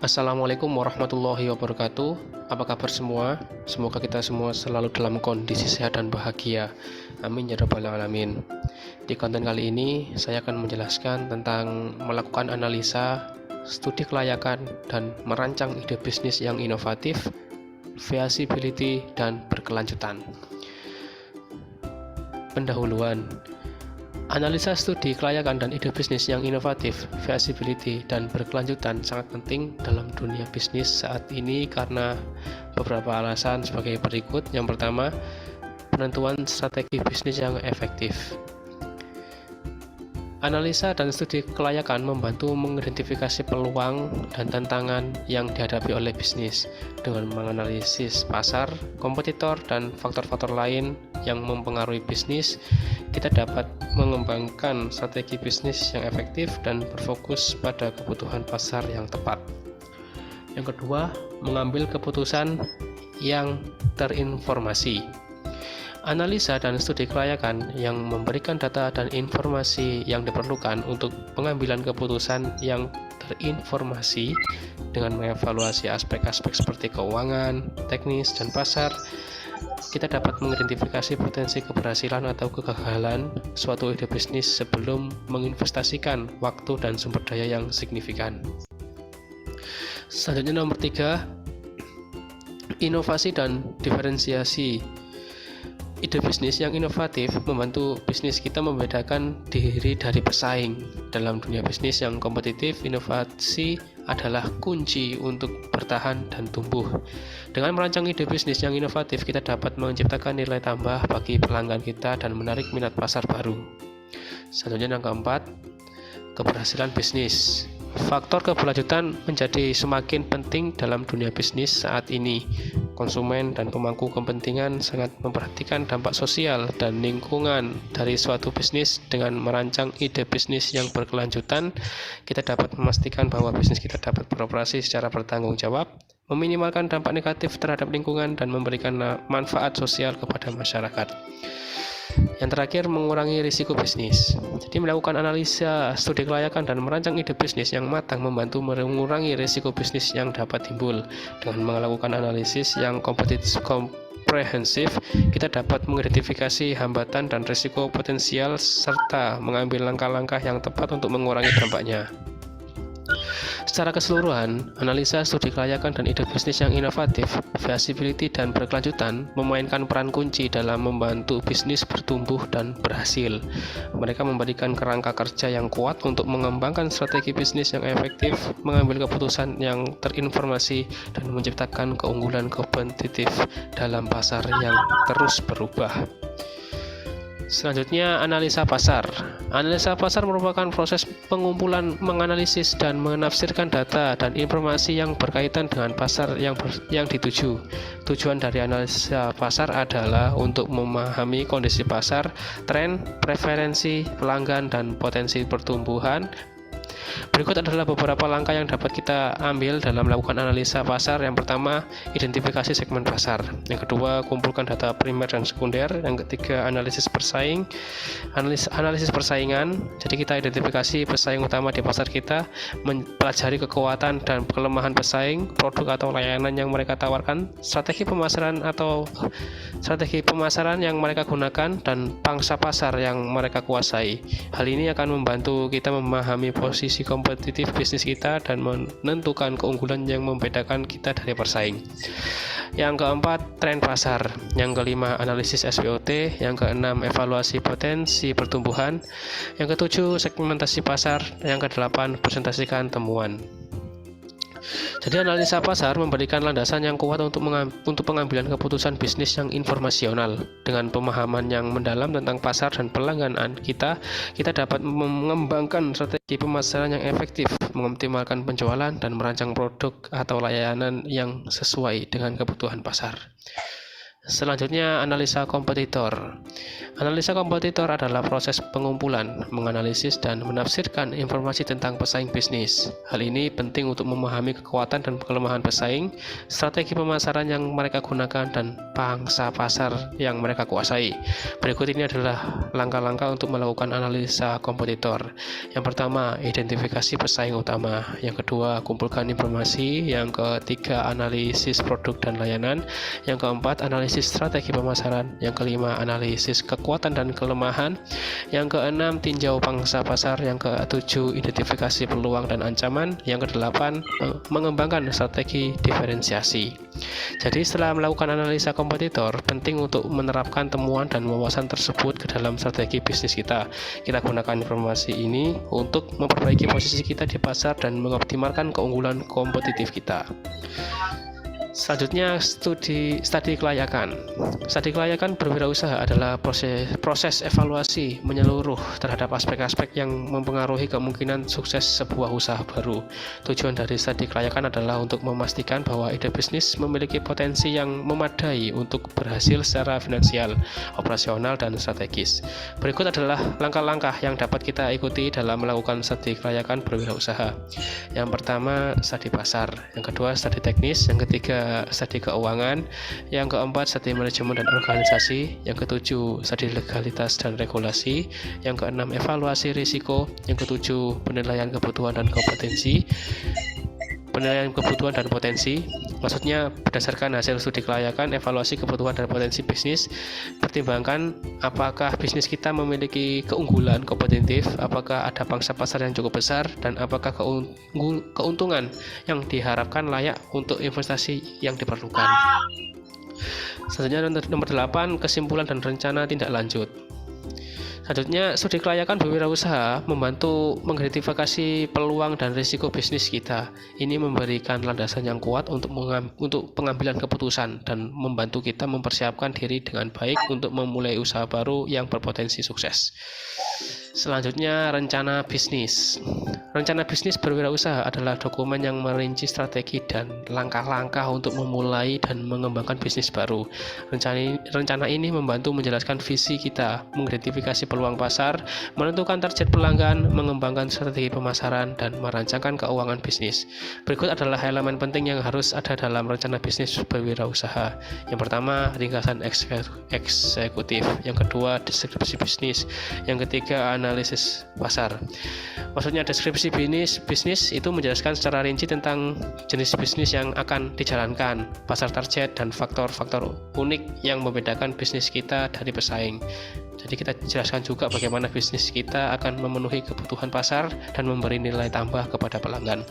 Assalamualaikum warahmatullahi wabarakatuh. Apa kabar semua? Semoga kita semua selalu dalam kondisi sehat dan bahagia. Amin ya rabbal alamin. Di konten kali ini saya akan menjelaskan tentang melakukan analisa, studi kelayakan, dan merancang ide bisnis yang inovatif, feasibility, dan berkelanjutan. Pendahuluan. Analisa studi kelayakan dan ide bisnis yang inovatif, feasibility, dan berkelanjutan sangat penting dalam dunia bisnis saat ini karena beberapa alasan sebagai berikut. Yang pertama, penentuan strategi bisnis yang efektif. Analisa dan studi kelayakan membantu mengidentifikasi peluang dan tantangan yang dihadapi oleh bisnis dengan menganalisis pasar, kompetitor, dan faktor-faktor lain yang mempengaruhi bisnis. Kita dapat mengembangkan strategi bisnis yang efektif dan berfokus pada kebutuhan pasar yang tepat. Yang kedua, mengambil keputusan yang terinformasi. Analisa dan studi kelayakan yang memberikan data dan informasi yang diperlukan untuk pengambilan keputusan yang terinformasi dengan mengevaluasi aspek-aspek seperti keuangan, teknis, dan pasar. Kita dapat mengidentifikasi potensi keberhasilan atau kegagalan suatu ide bisnis sebelum menginvestasikan waktu dan sumber daya yang signifikan. Selanjutnya nomor 3, inovasi dan diferensiasi. Ide bisnis yang inovatif membantu bisnis kita membedakan diri dari pesaing. Dalam dunia bisnis yang kompetitif, inovasi adalah kunci untuk bertahan dan tumbuh. Dengan merancang ide bisnis yang inovatif, kita dapat menciptakan nilai tambah bagi pelanggan kita dan menarik minat pasar baru. Selanjutnya yang keempat, keberhasilan bisnis. Faktor keberlanjutan menjadi semakin penting dalam dunia bisnis saat ini. Konsumen dan pemangku kepentingan sangat memperhatikan dampak sosial dan lingkungan dari suatu bisnis. Dengan merancang ide bisnis yang berkelanjutan, kita dapat memastikan bahwa bisnis kita dapat beroperasi secara bertanggung jawab, meminimalkan dampak negatif terhadap lingkungan, dan memberikan manfaat sosial kepada masyarakat. Yang terakhir, mengurangi risiko bisnis. Jadi melakukan analisa, studi kelayakan, dan merancang ide bisnis yang matang membantu mengurangi risiko bisnis yang dapat timbul. Dengan melakukan analisis yang komprehensif, kita dapat mengidentifikasi hambatan dan risiko potensial serta mengambil langkah-langkah yang tepat untuk mengurangi dampaknya. Secara keseluruhan, analisa, studi kelayakan, dan ide bisnis yang inovatif, feasibility, dan berkelanjutan memainkan peran kunci dalam membantu bisnis bertumbuh dan berhasil. Mereka memberikan kerangka kerja yang kuat untuk mengembangkan strategi bisnis yang efektif, mengambil keputusan yang terinformasi, dan menciptakan keunggulan kompetitif dalam pasar yang terus berubah. Selanjutnya, analisa pasar. Analisa pasar merupakan proses pengumpulan, menganalisis, dan menafsirkan data dan informasi yang berkaitan dengan pasar yang dituju. Tujuan dari analisa pasar adalah untuk memahami kondisi pasar, tren, preferensi pelanggan, dan potensi pertumbuhan. Berikut adalah beberapa langkah yang dapat kita ambil dalam melakukan analisa pasar. Yang pertama, identifikasi segmen pasar. Yang kedua, kumpulkan data primer dan sekunder. Yang ketiga, analisis persaingan. Jadi kita identifikasi pesaing utama di pasar kita, mempelajari kekuatan dan kelemahan pesaing, produk atau layanan yang mereka tawarkan, strategi pemasaran yang mereka gunakan, dan pangsa pasar yang mereka kuasai. Hal ini akan membantu kita memahami posisi kompetitif bisnis kita dan menentukan keunggulan yang membedakan kita dari pesaing. Yang keempat, tren pasar. Yang kelima, analisis SWOT. Yang keenam, evaluasi potensi pertumbuhan. Yang ketujuh, segmentasi pasar. Yang kedelapan, presentasikan temuan. Jadi analisa pasar memberikan landasan yang kuat untuk pengambilan keputusan bisnis yang informasional. Dengan pemahaman yang mendalam tentang pasar dan pelanggan kita dapat mengembangkan strategi pemasaran yang efektif, mengoptimalkan penjualan, dan merancang produk atau layanan yang sesuai dengan kebutuhan pasar. Selanjutnya, analisa kompetitor. Analisa kompetitor adalah proses pengumpulan, menganalisis, dan menafsirkan informasi tentang pesaing bisnis. Hal ini penting untuk memahami kekuatan dan kelemahan pesaing, strategi pemasaran yang mereka gunakan, dan pangsa pasar yang mereka kuasai. Berikut ini adalah langkah-langkah untuk melakukan analisa kompetitor. Yang pertama, identifikasi pesaing utama. Yang kedua, kumpulkan informasi. Yang ketiga, analisis produk dan layanan. Yang keempat, analisis strategi pemasaran. Yang kelima, analisis kekuatan dan kelemahan. Yang keenam, tinjau pangsa pasar. Yang ketujuh, identifikasi peluang dan ancaman. Yang kedelapan, mengembangkan strategi diferensiasi. Jadi setelah melakukan analisa kompetitor, penting untuk menerapkan temuan dan wawasan tersebut ke dalam strategi bisnis kita. Kita gunakan informasi ini untuk memperbaiki posisi kita di pasar dan mengoptimalkan keunggulan kompetitif kita. Selanjutnya, studi kelayakan. Studi kelayakan berwirausaha adalah proses evaluasi menyeluruh terhadap aspek-aspek yang mempengaruhi kemungkinan sukses sebuah usaha baru. Tujuan dari studi kelayakan adalah untuk memastikan bahwa ide bisnis memiliki potensi yang memadai untuk berhasil secara finansial, operasional, dan strategis. Berikut adalah langkah-langkah yang dapat kita ikuti dalam melakukan studi kelayakan berwirausaha. Yang pertama, studi pasar. Yang kedua, studi teknis. Yang ketiga, studi keuangan. Yang keempat, studi manajemen dan organisasi. Yang ketujuh, studi legalitas dan regulasi. Yang keenam, evaluasi risiko. Yang ketujuh, penilaian kebutuhan dan kompetensi. Maksudnya berdasarkan hasil studi kelayakan, evaluasi kebutuhan dan potensi bisnis, pertimbangkan apakah bisnis kita memiliki keunggulan kompetitif, apakah ada pangsa pasar yang cukup besar, dan apakah keuntungan yang diharapkan layak untuk investasi yang diperlukan. Selanjutnya nomor 8, kesimpulan dan rencana tindak lanjut. Selanjutnya, studi kelayakan berwirausaha membantu mengidentifikasi peluang dan risiko bisnis kita. Ini memberikan landasan yang kuat untuk pengambilan keputusan dan membantu kita mempersiapkan diri dengan baik untuk memulai usaha baru yang berpotensi sukses. Selanjutnya, rencana bisnis. Rencana bisnis berwirausaha adalah dokumen yang merinci strategi dan langkah-langkah untuk memulai dan mengembangkan bisnis baru. Rencana ini membantu menjelaskan visi kita, mengidentifikasi peluang pasar, menentukan target pelanggan, mengembangkan strategi pemasaran, dan merancangkan keuangan bisnis. Berikut adalah elemen penting yang harus ada dalam rencana bisnis berwirausaha. Yang pertama, ringkasan eksekutif. Yang kedua, deskripsi bisnis. Yang ketiga, analisis pasar. Maksudnya deskripsi bisnis itu menjelaskan secara rinci tentang jenis bisnis yang akan dijalankan, pasar target, dan faktor-faktor unik yang membedakan bisnis kita dari pesaing. Jadi kita jelaskan juga bagaimana bisnis kita akan memenuhi kebutuhan pasar dan memberi nilai tambah kepada pelanggan.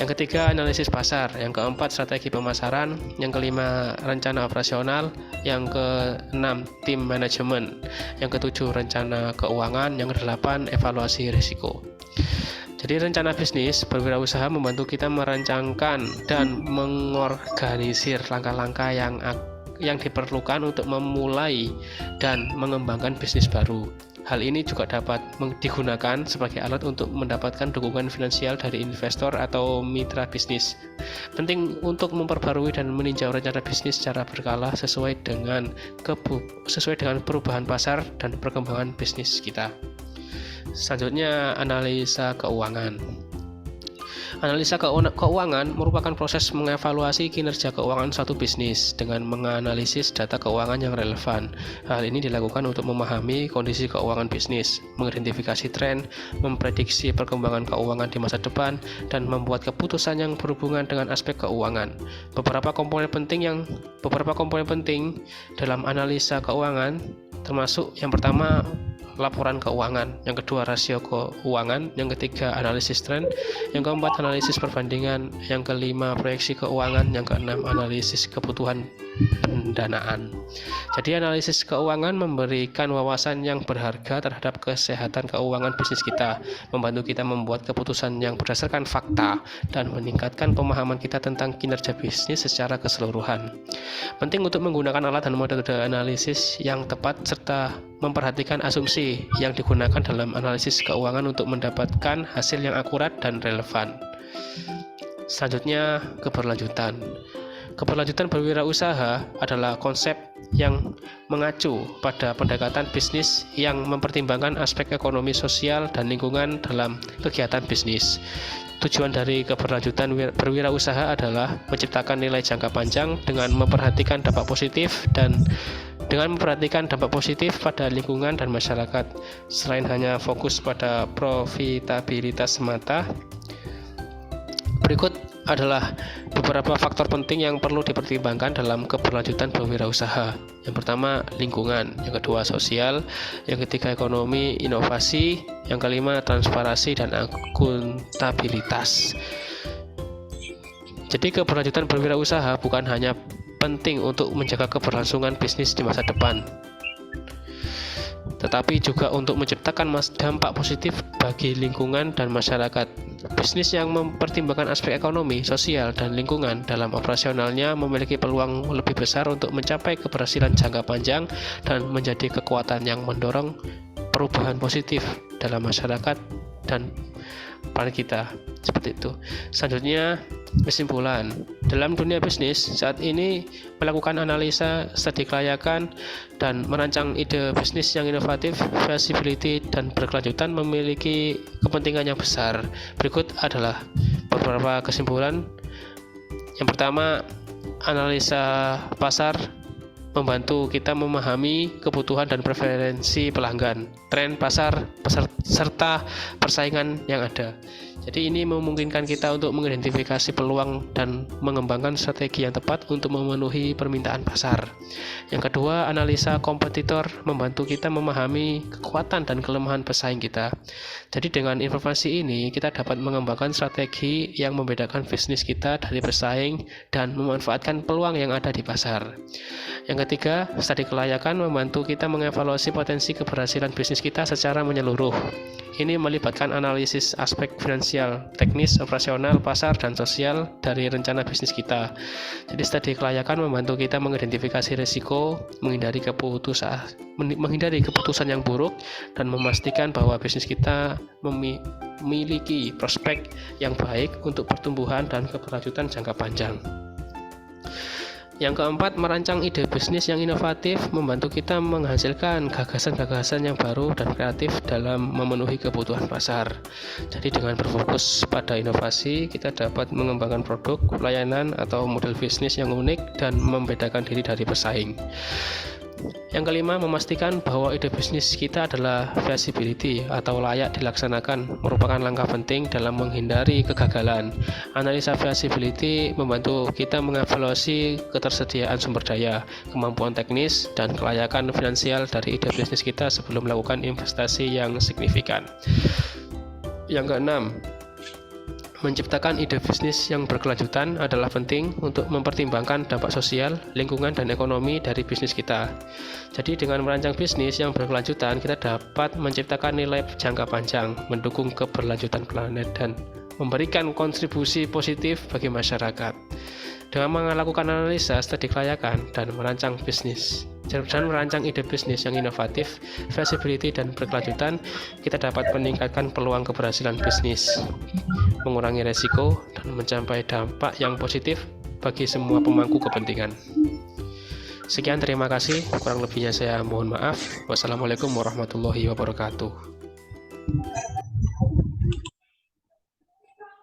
Yang ketiga, analisis pasar. Yang keempat, strategi pemasaran. Yang kelima, rencana operasional. Yang keenam, tim manajemen. Yang ketujuh, rencana keuangan. Yang kedelapan, evaluasi risiko. Jadi rencana bisnis berwirausaha membantu kita merancangkan dan mengorganisir langkah-langkah yang diperlukan untuk memulai dan mengembangkan bisnis baru. Hal ini juga dapat digunakan sebagai alat untuk mendapatkan dukungan finansial dari investor atau mitra bisnis. Penting untuk memperbarui dan meninjau rencana bisnis secara berkala sesuai dengan perubahan pasar dan perkembangan bisnis kita. Selanjutnya, analisa keuangan. Analisa keuangan merupakan proses mengevaluasi kinerja keuangan suatu bisnis dengan menganalisis data keuangan yang relevan. Hal ini dilakukan untuk memahami kondisi keuangan bisnis, mengidentifikasi tren, memprediksi perkembangan keuangan di masa depan, dan membuat keputusan yang berhubungan dengan aspek keuangan. Beberapa komponen penting dalam analisa keuangan termasuk yang pertama, laporan keuangan, yang kedua rasio keuangan, yang ketiga analisis tren, yang keempat analisis perbandingan, yang kelima proyeksi keuangan, yang keenam analisis kebutuhan pendanaan. Jadi analisis keuangan memberikan wawasan yang berharga terhadap kesehatan keuangan bisnis kita, membantu kita membuat keputusan yang berdasarkan fakta dan meningkatkan pemahaman kita tentang kinerja bisnis secara keseluruhan. Penting untuk menggunakan alat dan metode analisis yang tepat serta memperhatikan asumsi yang digunakan dalam analisis keuangan untuk mendapatkan hasil yang akurat dan relevan. Selanjutnya, keberlanjutan. Keberlanjutan berwirausaha adalah konsep yang mengacu pada pendekatan bisnis yang mempertimbangkan aspek ekonomi, sosial, dan lingkungan dalam kegiatan bisnis. Tujuan dari keberlanjutan berwirausaha adalah menciptakan nilai jangka panjang dengan memperhatikan dampak positif pada lingkungan dan masyarakat. Selain hanya fokus pada profitabilitas semata, berikut adalah beberapa faktor penting yang perlu dipertimbangkan dalam keberlanjutan berwirausaha. Yang pertama, lingkungan. Yang kedua, sosial. Yang ketiga, ekonomi, inovasi. Yang kelima, transparansi dan akuntabilitas. Jadi keberlanjutan berwirausaha bukan hanya penting untuk menjaga keberlangsungan bisnis di masa depan, tetapi juga untuk menciptakan dampak positif bagi lingkungan dan masyarakat. Bisnis yang mempertimbangkan aspek ekonomi, sosial, dan lingkungan dalam operasionalnya memiliki peluang lebih besar untuk mencapai keberhasilan jangka panjang dan menjadi kekuatan yang mendorong perubahan positif dalam masyarakat dan planet kita. Seperti itu. Selanjutnya, kesimpulan. Dalam dunia bisnis, saat ini melakukan analisa, studi kelayakan, dan merancang ide bisnis yang inovatif, feasibility, dan berkelanjutan memiliki kepentingan yang besar. Berikut adalah beberapa kesimpulan. Yang pertama, analisa pasar membantu kita memahami kebutuhan dan preferensi pelanggan, tren pasar, serta persaingan yang ada. Jadi ini memungkinkan kita untuk mengidentifikasi peluang dan mengembangkan strategi yang tepat untuk memenuhi permintaan pasar. Yang kedua, analisa kompetitor membantu kita memahami kekuatan dan kelemahan pesaing kita. Jadi dengan informasi ini kita dapat mengembangkan strategi yang membedakan bisnis kita dari pesaing dan memanfaatkan peluang yang ada di pasar. Yang ketiga, studi kelayakan membantu kita mengevaluasi potensi keberhasilan bisnis kita secara menyeluruh. Ini melibatkan analisis aspek finansial, teknis, operasional, pasar, dan sosial dari rencana bisnis kita. Jadi studi kelayakan membantu kita mengidentifikasi risiko, menghindari keputusan yang buruk, dan memastikan bahwa bisnis kita memiliki prospek yang baik untuk pertumbuhan dan keberlanjutan jangka panjang. Yang keempat, merancang ide bisnis yang inovatif membantu kita menghasilkan gagasan-gagasan yang baru dan kreatif dalam memenuhi kebutuhan pasar. Jadi dengan berfokus pada inovasi, kita dapat mengembangkan produk, layanan, atau model bisnis yang unik dan membedakan diri dari pesaing. Yang kelima, memastikan bahwa ide bisnis kita adalah feasibility atau layak dilaksanakan, merupakan langkah penting dalam menghindari kegagalan. Analisa feasibility membantu kita mengevaluasi ketersediaan sumber daya, kemampuan teknis, dan kelayakan finansial dari ide bisnis kita sebelum melakukan investasi yang signifikan. Yang keenam, menciptakan ide bisnis yang berkelanjutan adalah penting untuk mempertimbangkan dampak sosial, lingkungan, dan ekonomi dari bisnis kita. Jadi dengan merancang bisnis yang berkelanjutan, kita dapat menciptakan nilai jangka panjang, mendukung keberlanjutan planet, dan memberikan kontribusi positif bagi masyarakat. Dengan melakukan analisa, studi kelayakan, dan merancang ide bisnis yang inovatif, feasibility, dan berkelanjutan, kita dapat meningkatkan peluang keberhasilan bisnis, mengurangi resiko, dan mencapai dampak yang positif bagi semua pemangku kepentingan. Sekian, terima kasih. Kurang lebihnya saya mohon maaf. Wassalamualaikum warahmatullahi wabarakatuh.